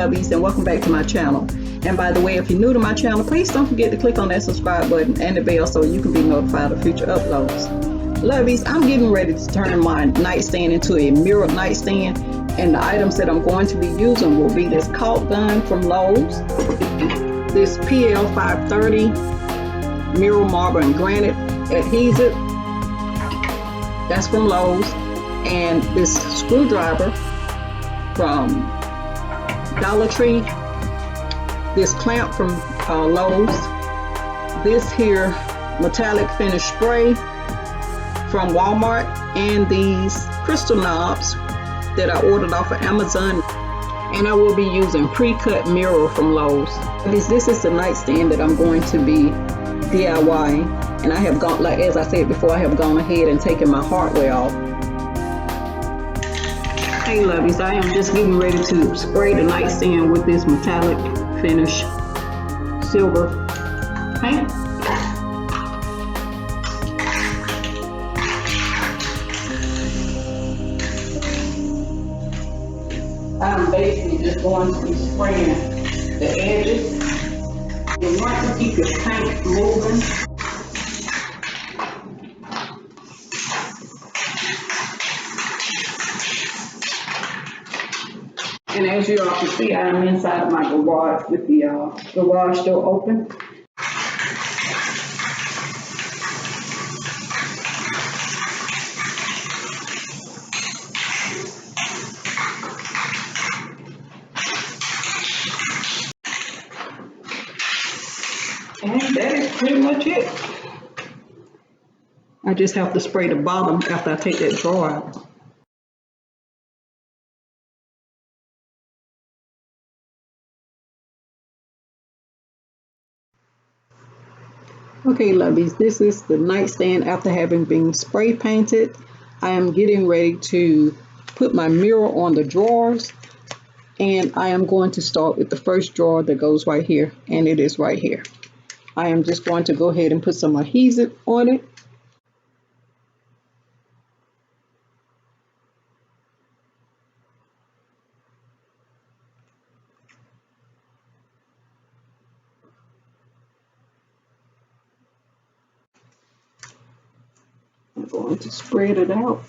lovies, and welcome back to my channel. And by the way, if you're new to my channel, please don't forget to click on that subscribe button and the bell so you can be notified of future uploads. Lovies, I'm getting ready to turn my nightstand into a mirrored nightstand, and the items that I'm going to be using will be this caulk gun from Lowe's, this PL 530 mirror marble and granite adhesive, that's from Lowe's, and this screwdriver from Dollar Tree, this clamp from Lowe's, this here metallic finish spray from Walmart, and these crystal knobs that I ordered off of Amazon. And I will be using pre-cut mirror from Lowe's. This is the nightstand that I'm going to be DIYing, and I have gone, like as I said before, I have gone ahead and taken my hardware off. Hey lovies, I am just getting ready to spray the nightstand with this metallic finish silver paint. I'm basically just going to be spraying the edges. You want to keep your paint moving. And as you all can see, I am inside of my garage with the garage door open. And that is pretty much it. I just have to spray the bottom after I take that drawer out. Okay lovies, this is the nightstand after having been spray painted. I am getting ready to put my mirror on the drawers, and I am going to start with the first drawer that goes right here, and it is right here. I am just going to go ahead and put some adhesive on it. I'm going to spread it out.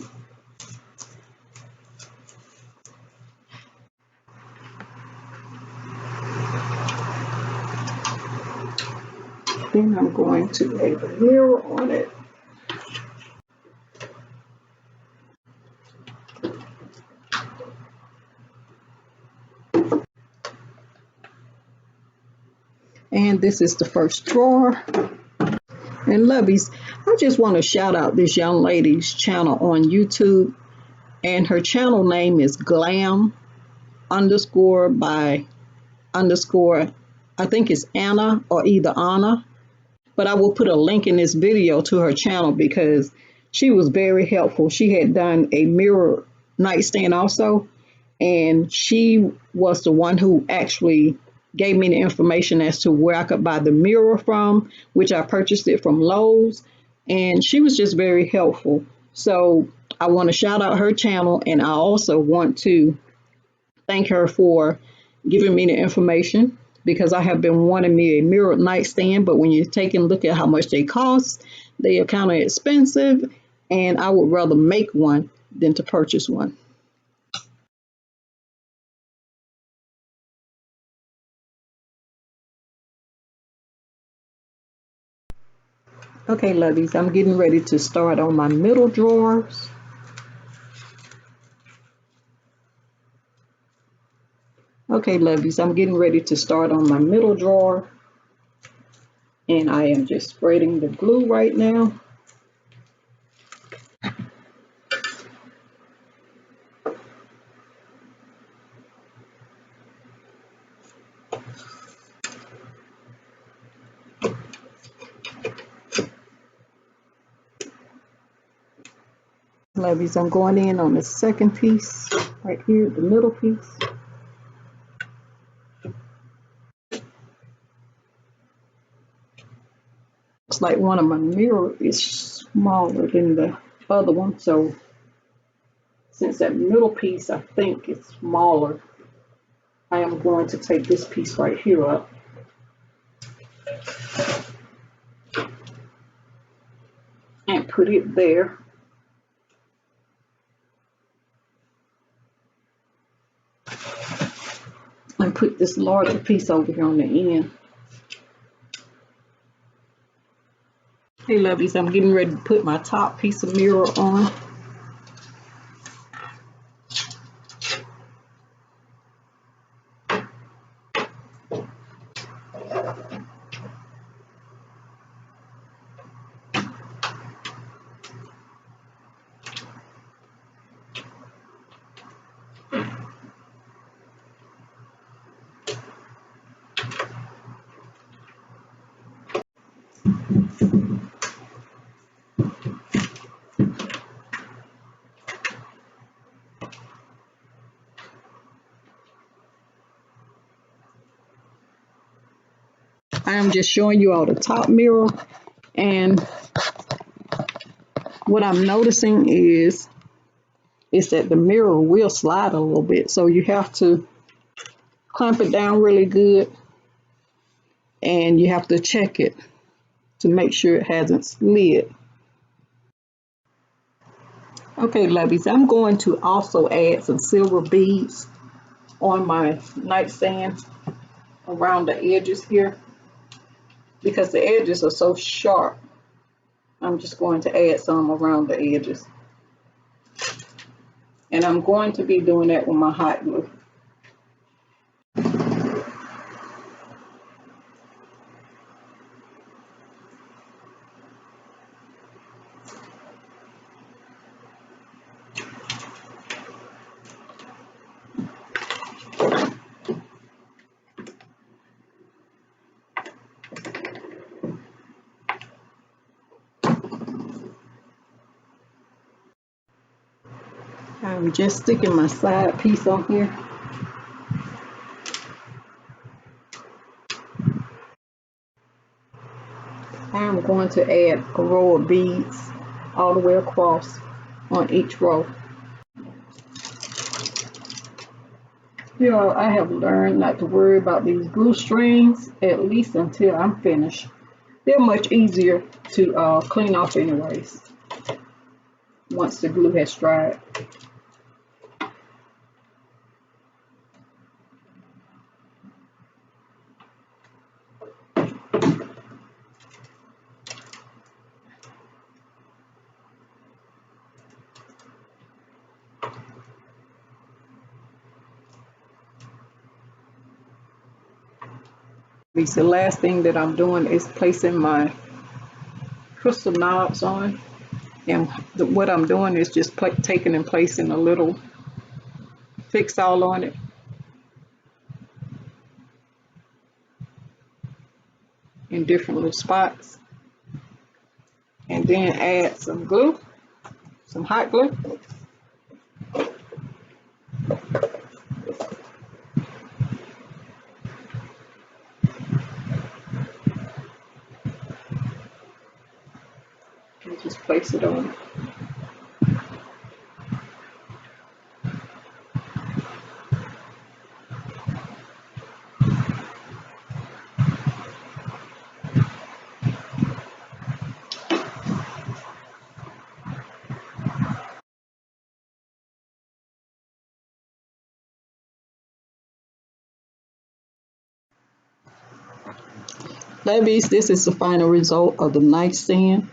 Then I'm going to lay the mirror on it. And this is the first drawer. And lovies, I just want to shout out this young lady's channel on YouTube, and her channel name is glam_by_, I think it's Anna or either Anna, but I will put a link in this video to her channel because she was very helpful. She had done a mirror nightstand also, and she was the one who actually gave me the information as to where I could buy the mirror from, which I purchased it from Lowe's, and she was just very helpful. So I want to shout out her channel, and I also want to thank her for giving me the information, because I have been wanting me a mirrored nightstand, but when you take a look at how much they cost, they are kind of expensive, and I would rather make one than to purchase one. Okay lovies, I'm getting ready to start on my middle drawers. Okay lovies, I'm getting ready to start on my middle drawer, and I am just spreading the glue right now. Lovies, I'm going in on the second piece right here, the middle piece. Looks like one of my mirrors is smaller than the other one, so since that middle piece I think is smaller, I am going to take this piece right here up. And put it there. And put this larger piece over here on the end. Hey lovelies, I'm getting ready to put my top piece of mirror on. I am just showing you all the top mirror, and what I'm noticing is that the mirror will slide a little bit, so you have to clamp it down really good, and you have to check it to make sure it hasn't slid. Okay lovies, I'm going to also add some silver beads on my nightstand around the edges here, because the edges are so sharp. I'm just going to add some around the edges, and I'm going to be doing that with my hot glue. I'm just sticking my side piece on here. I'm going to add a row of beads all the way across on each row. You know, I have learned not to worry about these glue strings, at least until I'm finished. They're much easier to clean off anyways, once the glue has dried. The last thing that I'm doing is placing my crystal knobs on, and what I'm doing is just taking and placing a little fix all on it, in different little spots, and then add some glue, some hot glue. And just place it on. Ladies, this is the final result of the nightstand.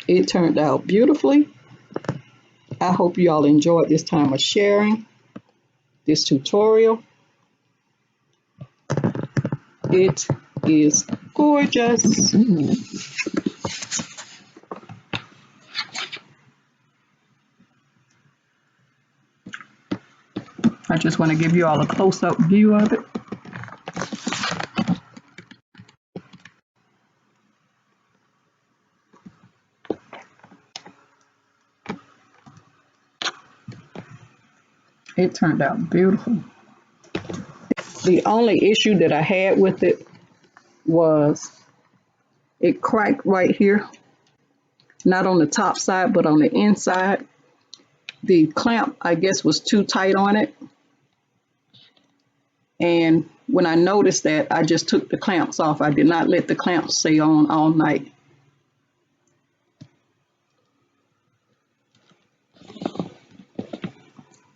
It turned out beautifully. I hope you all enjoyed this time of sharing this tutorial. It is gorgeous. I just want to give you all a close-up view of it. It turned out beautiful. The only issue that I had with it was it cracked right here, not on the top side, but on the inside. The clamp, I guess, was too tight on it. And when I noticed that, I just took the clamps off. I did not let the clamps stay on all night.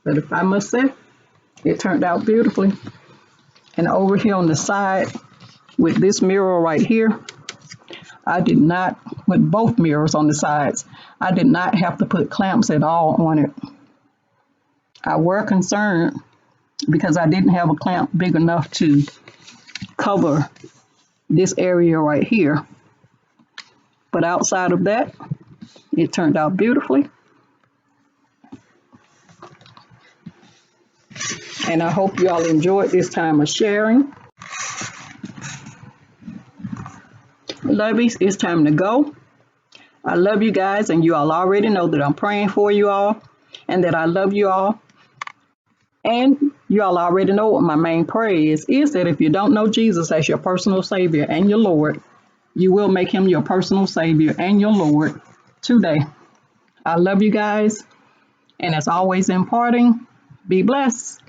But if I must say, it turned out beautifully. And over here on the side with this mirror right here, I did not, with both mirrors on the sides, I did not have to put clamps at all on it. I were concerned because I didn't have a clamp big enough to cover this area right here. But outside of that, it turned out beautifully. And I hope you all enjoyed this time of sharing. Lovies, it's time to go. I love you guys, and you all already know that I'm praying for you all and that I love you all. And you all already know what my main prayer is that if you don't know Jesus as your personal Savior and your Lord, you will make him your personal Savior and your Lord today. I love you guys. And as always in parting, be blessed.